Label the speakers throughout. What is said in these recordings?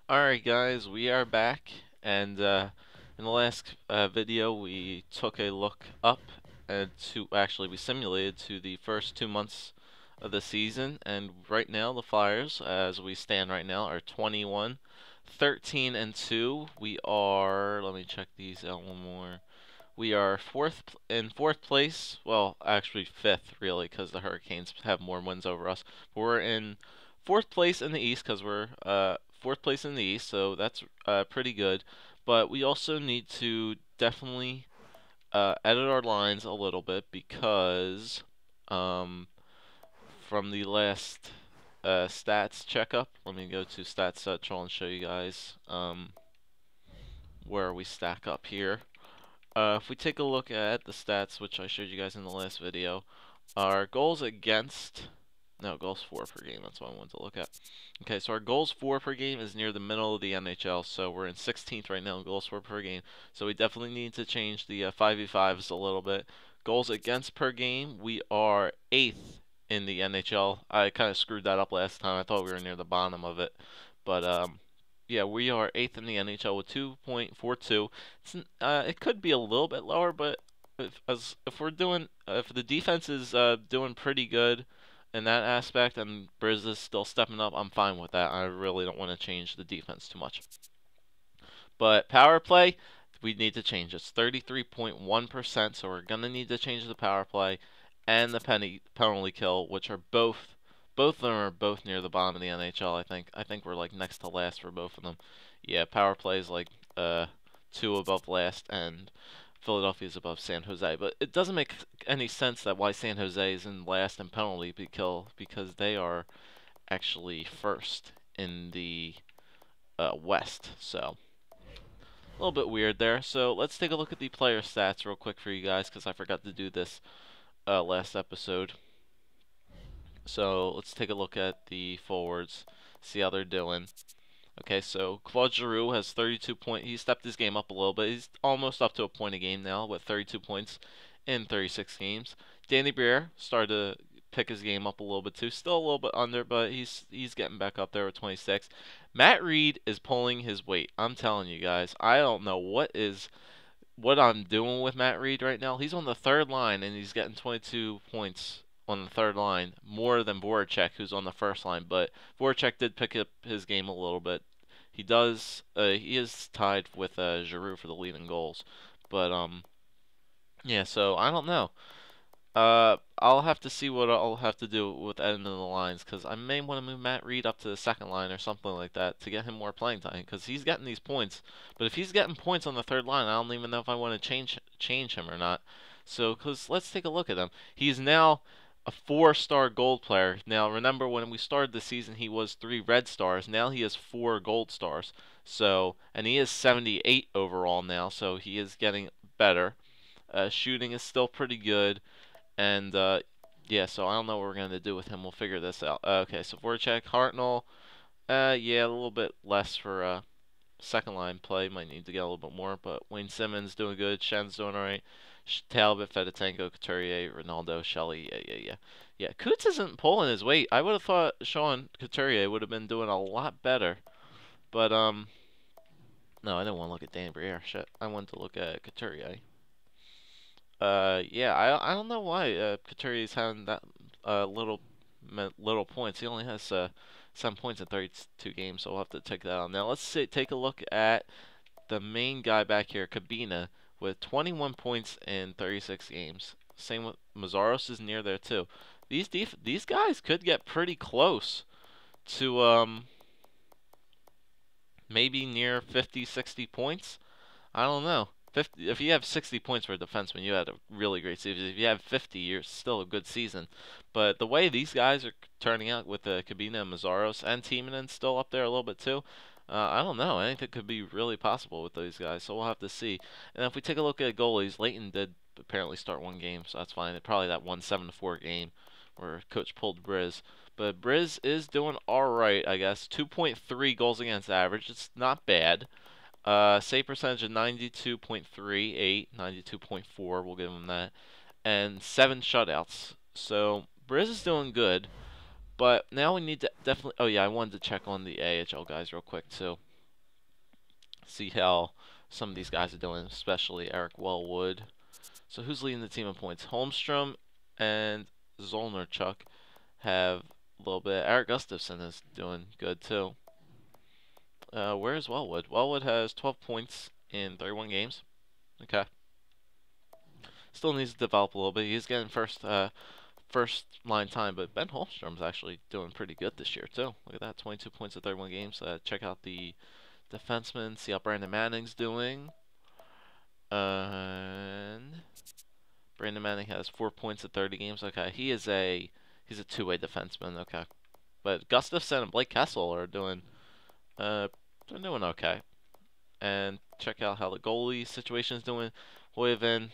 Speaker 1: Alright guys, we are back, and in the last video we took a look up and we simulated to the first 2 months of the season, and right now the Flyers, as we stand right now, are 21, 13 and 2. We are, let me check these out one more. We are in fourth place. Well, actually fifth, really, because the Hurricanes have more wins over us. But we're in fourth place in the East because we're fourth place in the East, so that's pretty good. But we also need to definitely edit our lines a little bit because um, from the last stats checkup, let me go to Stats Central and show you guys where we stack up here. If we take a look at the stats, which I showed you guys in the last video, our goals against, no, goals for per game, that's what I wanted to look at. Okay, so our goals for per game is near the middle of the NHL, so we're in 16th right now in goals for per game, so we definitely need to change the 5v5s a little bit. Goals against per game, we are 8th in the NHL. I kind of screwed that up last time. I thought we were near the bottom of it, but yeah, we are 8th in the NHL with 2.42. It could be a little bit lower, but if the defense is doing pretty good in that aspect, and Briz is still stepping up, I'm fine with that. I really don't want to change the defense too much. But power play, we need to change. It's 33.1%, so we're gonna need to change the power play and the penalty kill, which are both of them are both near the bottom of the NHL. I think we're like next to last for both of them. Yeah, power play is like two above last, and Philadelphia is above San Jose. But it doesn't make any sense that why San Jose is in last in penalty kill, because they are actually first in the West. So a little bit weird there. So let's take a look at the player stats real quick for you guys, because I forgot to do this last episode. So let's take a look at the forwards, see how they're doing. Okay, so Claude Giroux has 32 points. He stepped his game up a little bit. He's almost up to a point a game now with 32 points in 36 games. Danny Briere started to pick his game up a little bit too. Still a little bit under, but he's getting back up there with 26. Matt Reed is pulling his weight. I'm telling you guys, I don't know what I'm doing with Matt Reed right now. He's on the third line and he's getting 22 points on the third line, more than BOJoeKO, who's on the first line. But BOJoeKO did pick up his game a little bit. He does. He is tied with Giroux for the lead in goals. But yeah. So I don't know. I'll have to see what I'll have to do with editing the lines, because I may want to move Matt Reed up to the second line or something like that to get him more playing time, because he's getting these points. But if he's getting points on the third line, I don't even know if I want to change him or not. So, because let's take a look at him. He's now a 4-star gold player. Now, remember when we started the season, he was 3 red stars. Now he has 4 gold stars. So, and he is 78 overall now. So he is getting better. Shooting is still pretty good. And yeah, so I don't know what we're gonna do with him. We'll figure this out. Okay, so Voracek, Hartnell, yeah, a little bit less for second line play. Might need to get a little bit more, but Wayne Simmons doing good. Shen's doing alright. Talbot, Fedotenko, Couturier, Ronaldo, Shelley. Yeah. Coots isn't pulling his weight. I would have thought Sean Couturier would have been doing a lot better, but no, I didn't want to look at Dan Briere. Shit, I wanted to look at Couturier. Yeah, I don't know why Couturier's having that little points. He only has 7 points in 32 games, so we'll have to take that on. Now take a look at the main guy back here, Cabina, with 21 points in 36 games. Same with Mazzaros is near there too. These guys could get pretty close to maybe near 50, 60 points. I don't know. 50, if you have 60 points for a defenseman, you had a really great season. If you have 50, you're still a good season. But the way these guys are turning out with Cabina and Mazzaros and Timonen still up there a little bit too, I don't know. I think it could be really possible with these guys, so we'll have to see. And if we take a look at goalies, Leighton did apparently start one game, so that's fine. Probably that 1-7-4 game where Coach pulled Briz. But Briz is doing alright, I guess. 2.3 goals against average. It's not bad. Save percentage of 92.38, 92.4, we'll give him that. And 7 shutouts. So, Briz is doing good. But now we need to definitely... Oh, yeah, I wanted to check on the AHL guys real quick, too. See how some of these guys are doing, especially Eric Wellwood. So who's leading the team in points? Holmstrom and Zolnarchuk have a little bit. Eric Gustafson is doing good too. Where's Wellwood? Wellwood has 12 points in 31 games. Okay. Still needs to develop a little bit. He's getting first line time, but Ben Holmstrom's actually doing pretty good this year too. Look at that, 22 points in 31 games. Check out the defenseman. See how Brandon Manning's doing. And Brandon Manning has 4 points in 30 games. Okay, he's a two-way defenseman. Okay, but Gustafson and Blake Kessel are doing they're doing okay. And check out how the goalie situation is doing. Hoyven,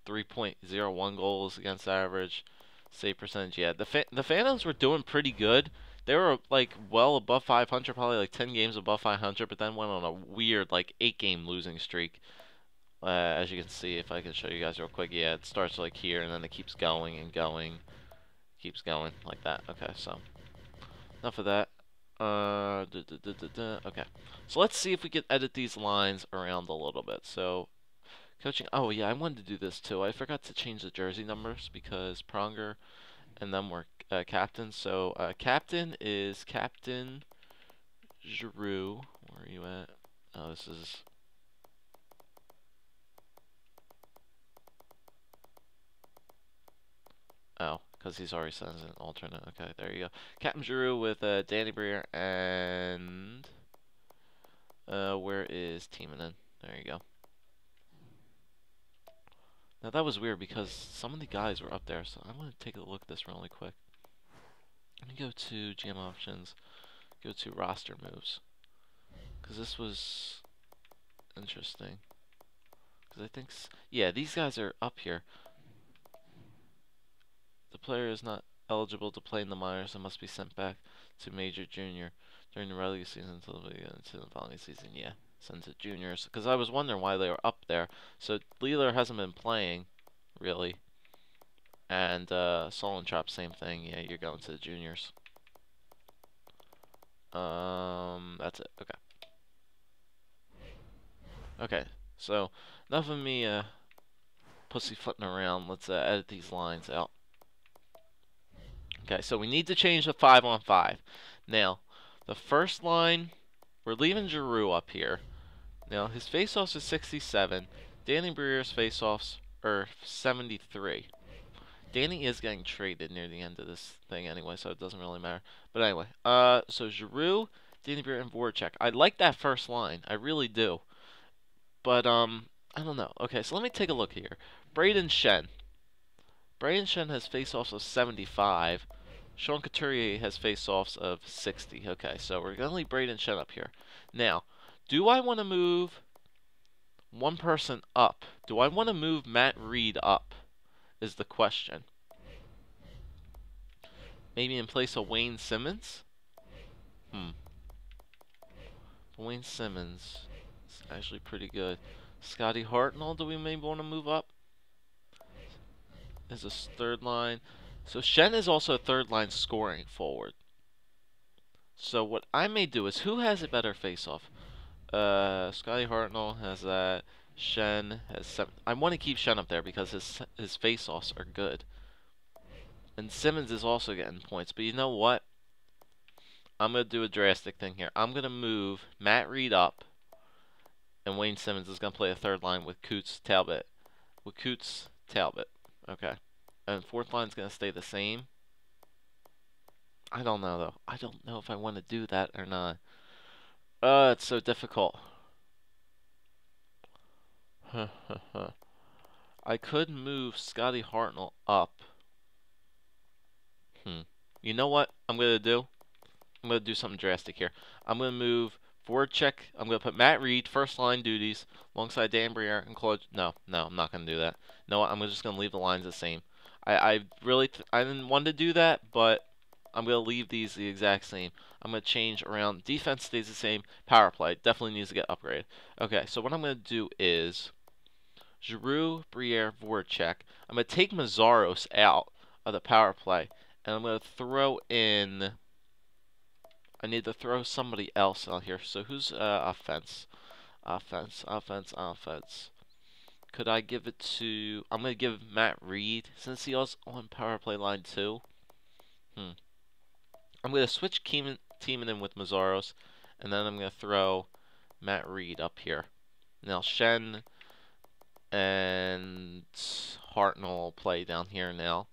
Speaker 1: 3.01 goals against average. Save percentage, yeah. The Phantoms were doing pretty good. They were like well above 500, probably like 10 games above 500, but then went on a weird like 8-game losing streak. As you can see, if I can show you guys real quick, yeah, it starts like here and then it keeps going and going, keeps going like that. Okay, so enough of that. Okay, so let's see if we can edit these lines around a little bit. So coaching. Oh yeah, I wanted to do this too. I forgot to change the jersey numbers because Pronger and them were captains. So captain is Captain Giroux. Where are you at? Oh, this is. Oh, because he's already sent an alternate. Okay, there you go. Captain Giroux with Danny Briere and where is Timonen? There you go. Now that was weird because some of the guys were up there, so I'm going to take a look at this really quick. Let me go to GM options, go to roster moves, because this was interesting. Because I think, yeah, these guys are up here. The player is not eligible to play in the minors and must be sent back to major junior during the regular season until we get into the following season. Yeah, sent to juniors. Because I was wondering why they were up there. So Leeler hasn't been playing, really. And Solentrop, same thing. Yeah, you're going to the juniors. That's it. Okay. Okay. So enough of me pussyfooting around. Let's edit these lines out. Okay, so we need to change the 5-on-5. Now, the first line, we're leaving Giroux up here. Now, his faceoffs is 67. Danny Briere's faceoffs are 73. Danny is getting traded near the end of this thing anyway, so it doesn't really matter. But anyway, so Giroux, Danny Briere, and Voracek. I like that first line. I really do. But, I don't know. Okay, so let me take a look here. Braden Shen. Braden Shen has faceoffs of 75. Sean Couturier has face-offs of 60. Okay, so we're going to leave Braden Shen up here. Now, do I want to move one person up? Do I want to move Matt Reed up? Is the question. Maybe in place of Wayne Simmons? Wayne Simmons is actually pretty good. Scotty Hartnell, do we maybe want to move up? Is a third line. So Shen is also a third line scoring forward. So what I may do is, who has a better face-off? Scotty Hartnell has that. Shen has 7. I want to keep Shen up there because his face-offs are good. And Simmons is also getting points. But you know what? I'm going to do a drastic thing here. I'm going to move Matt Reed up. And Wayne Simmons is going to play a third line with Coots, Talbot. With Coots, Talbot. Okay. And fourth line's going to stay the same. I don't know, though. I don't know if I want to do that or not. It's so difficult. I could move Scotty Hartnell up. You know what I'm going to do? I'm going to do something drastic here. I'm going to move Voracek. I'm going to put Matt Reed, first line duties, alongside Dan Briere and Claude. No, I'm not going to do that. No, I'm just going to leave the lines the same. I really, I didn't want to do that, but I'm going to leave these the exact same. I'm going to change around. Defense stays the same. Power play definitely needs to get upgraded. Okay, so what I'm going to do is Giroux, Briere, Voracek. I'm going to take Mazzaros out of the power play, and I'm going to throw in... I need to throw somebody else out here. So who's offense? Offense, offense, offense. Could I give it to... I'm going to give Matt Reed, since he was on power play line 2. I'm going to switch Tiemann in with Mazzaros, and then I'm going to throw Matt Reed up here. Now, Shen and Hartnell play down here now.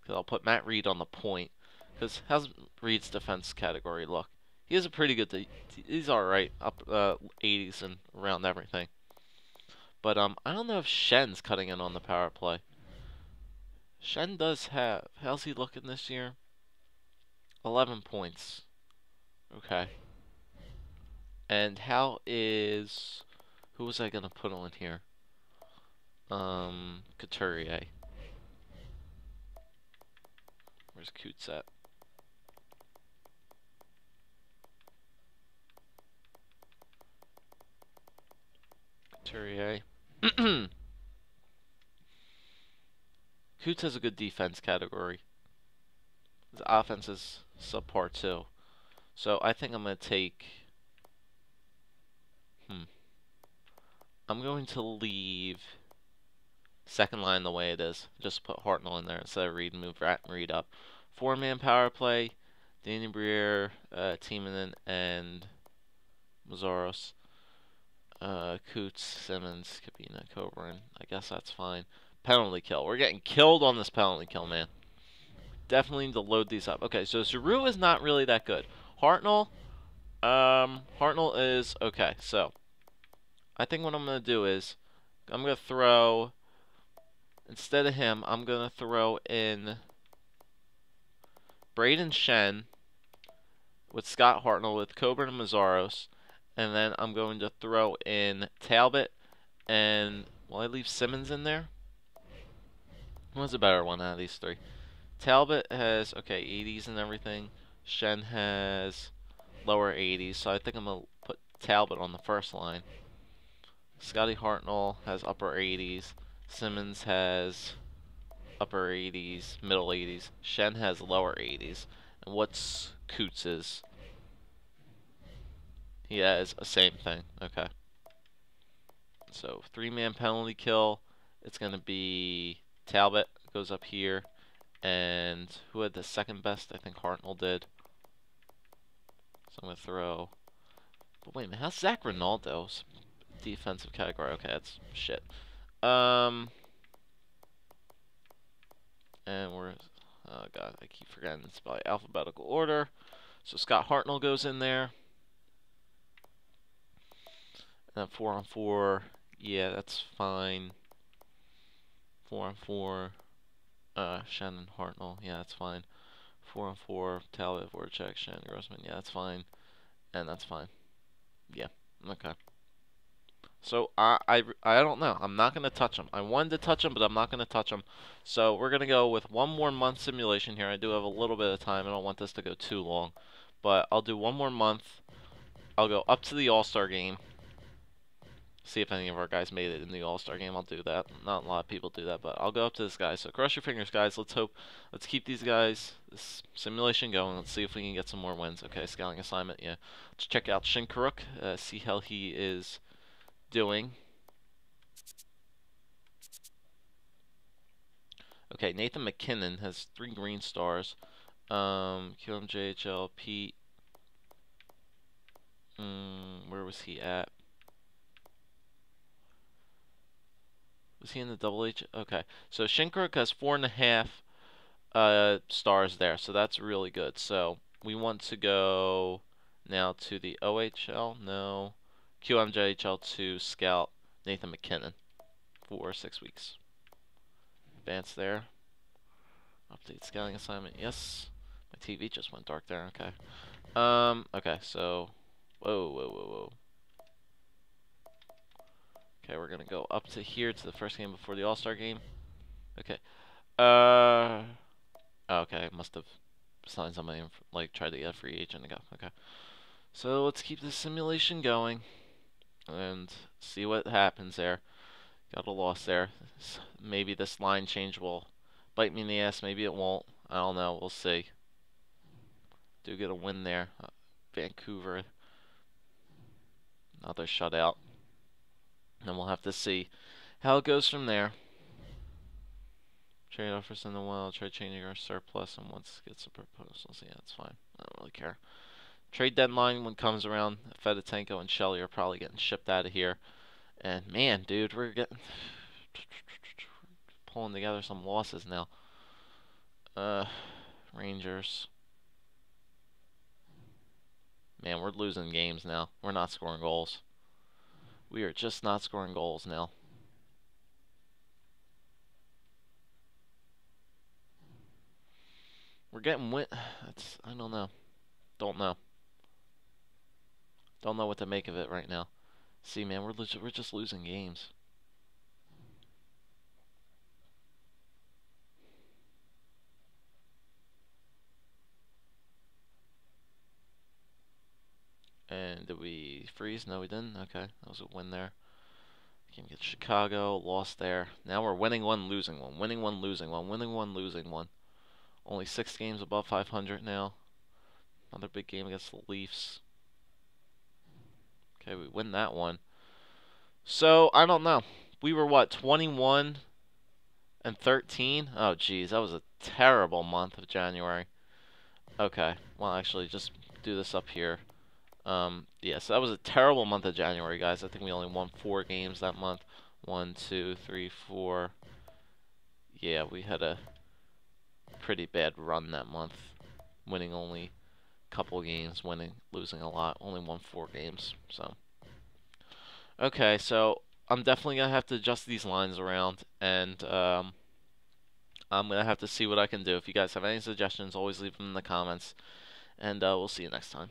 Speaker 1: Because I'll put Matt Reed on the point. Because how's Reed's defense category look? He has a pretty good... He's alright, up 80s and around everything. But I don't know if Shen's cutting in on the power play. Shen does have... How's he looking this year? 11 points. Okay. And how is... Who was I going to put on here? Couturier. Where's Coots at? Couturier. Coots has a good defense category. The offense is subpar too. So I think I'm going to take... I'm going to leave second line the way it is. Just put Hartnell in there instead of Reed and move Reed up. 4-man power play. Danny Briere, Tiemann, and Mazzaros. Coots, Simmons, Kabina, Coburn. I guess that's fine. Penalty kill. We're getting killed on this penalty kill, man. Definitely need to load these up. Okay, so Giroux is not really that good. Hartnell is okay. So I think what I'm going to do is I'm going to throw, instead of him, I'm going to throw in Braden Shen with Scott Hartnell with Coburn and Mazzaros. And then I'm going to throw in Talbot and, will I leave Simmons in there? What's a better one out of these three? Talbot has, okay, 80s and everything. Shen has lower 80s, so I think I'm going to put Talbot on the first line. Scotty Hartnell has upper 80s. Simmons has upper 80s, middle 80s. Shen has lower 80s. And what's Coots's? He has the same thing. Okay. So 3-man penalty kill. It's going to be Talbot goes up here. And who had the second best? I think Hartnell did. So I'm going to throw... But wait a minute, how's Zach Ronaldo's defensive category? Okay, that's shit. And we're... Oh god, I keep forgetting it's by alphabetical order. So Scott Hartnell goes in there. And then 4-on-4. Yeah, that's fine. 4-on-4. Shannon Hartnell. Yeah, that's fine. 4-on-4. Talbot, Voracek, Shannon Grossman. Yeah, that's fine. And that's fine. Yeah. Okay. So I don't know. I'm not gonna touch them. I wanted to touch them, but I'm not gonna touch them. So we're gonna go with one more month simulation here. I do have a little bit of time. I don't want this to go too long, but I'll do one more month. I'll go up to the All-Star game. See if any of our guys made it in the All-Star game. I'll do that. Not a lot of people do that, but I'll go up to this guy. So cross your fingers, guys. Let's keep these guys, this simulation going. Let's see if we can get some more wins. Okay, scouting assignment. Yeah. Let's check out Shinkaruk. See how he is doing. Okay, Nathan McKinnon has 3 green stars. QMJHL, Pete. Where was he at? Was he in the double H? Okay, so Shinkaruk has 4.5 stars there, so that's really good. So we want to go now to the OHL, no, QMJHL to scout Nathan McKinnon for 6 weeks. Advance there. Update scouting assignment. Yes. My TV just went dark there. Okay. Okay, so whoa. Okay, we're gonna go up to here to the first game before the All-Star game. Okay. Okay, I must have signed somebody and like tried to get a free agent to go. Okay. So let's keep this simulation going and see what happens there. Got a loss there. Maybe this line change will bite me in the ass. Maybe it won't. I don't know. We'll see. Do get a win there. Vancouver. Another shutout. And we'll have to see how it goes from there. Trade offers in the wild. Try changing our surplus, and once it gets the proposals, yeah, it's fine. I don't really care. Trade deadline when it comes around, Fedotenko and Shelley are probably getting shipped out of here. And man, dude, we're getting pulling together some losses now. Rangers. Man, we're losing games now. We're not scoring goals. We are just not scoring goals now. We're getting win. I don't know. Don't know. Don't know what to make of it right now. See, man, we're just losing games. And did we freeze? No, we didn't. Okay, that was a win there. Game against Chicago, lost there. Now we're winning one, losing one, winning one, losing one, winning one, losing one. Only 6 games above 500 now. Another big game against the Leafs. Okay, we win that one. So I don't know. We were what, 21 and 13? Oh geez, that was a terrible month of January. Okay, well actually just do this up here. Yeah, so that was a terrible month of January, guys. I think we only won 4 games that month. 1, 2, 3, 4. Yeah, we had a pretty bad run that month. Winning only a couple games, losing a lot. Only won 4 games, so. Okay, so I'm definitely going to have to adjust these lines around, and I'm going to have to see what I can do. If you guys have any suggestions, always leave them in the comments, and we'll see you next time.